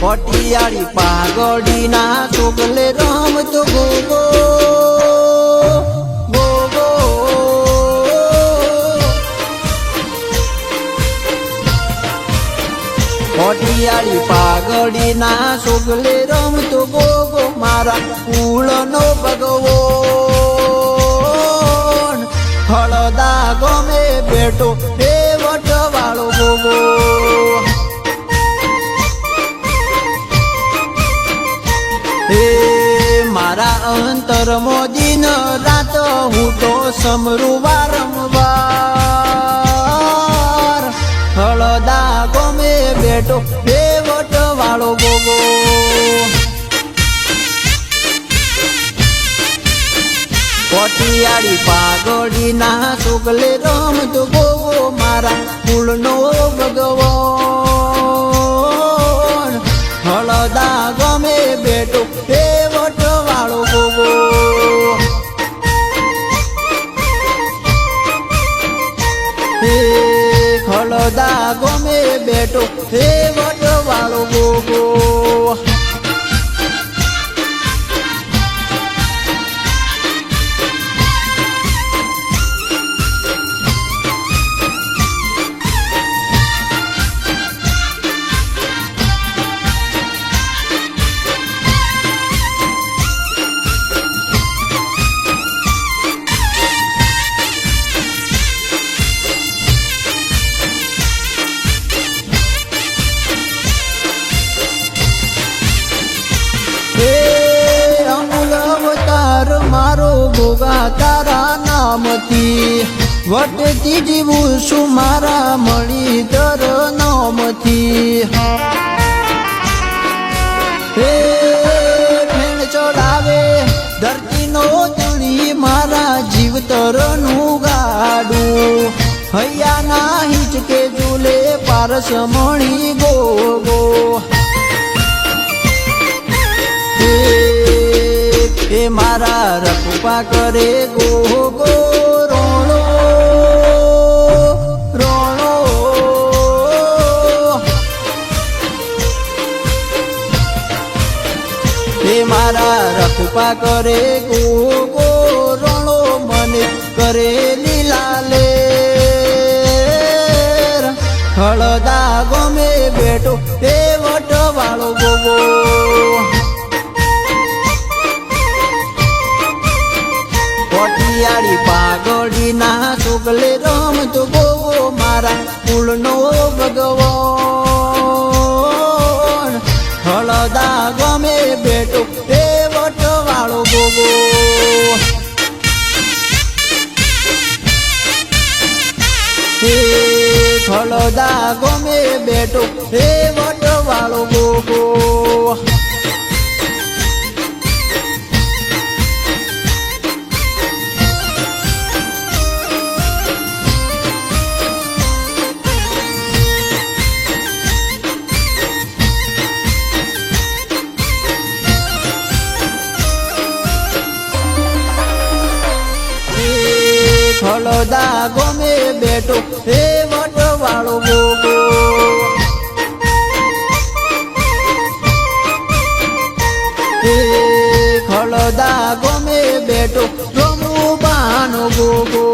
પટિયાળી પાઘડી ના ચોગલે રમતો ગોગો ગોગો પટિયાળી પાઘડી ના ચોગલે રમતો ગોગો મારા કુળનો ભગવો હળદા ગમે બેટો એ વટવાળો ગોગો હે મારા અંતરમાં દિન રાત હું તો સમરું વારંવાર હળદા ગમે બેટો એ વટવાળો ગોગો પટિયાળી પાઘડી ના ચોગલે રમતો ગોગો મારા કુળનો ભગવાન હળદા ગમે બેટો એ વટવાળો ગોગો હે હળદા ગમે બેટો એ વટવાળો ગોગો ગોગા તારા નામથી વટતી જીવું છું મારા મણીધર નામથી હે ફેણ ચડાવે ધરતીનો ધણી મારા જીવતરનું ગાડું હૈયાના હિંચકે ઝૂલે પારસ મણી ગોગો એ મારા રખપા કરે ગોગો રોણો રોણો એ મારા રખપા કરે ગોગો રોણો મને કરે લીલાલે હળદા ગમે બેટો એ વટવાળો ગોગો પટિયાળી પાઘડી ના ચોગલે રમતો ગોગો મારા કુળનો ભગવાન હળદા ગમે બેટો એ વટવાળો ગોગો હે હળદા ગમે બેટો એ વટવાળો ગોગો હળદા ગમે બેટો એ વટવાળો ગોગો હે હળદા ગમે બેટો રમું બાનો ગોગો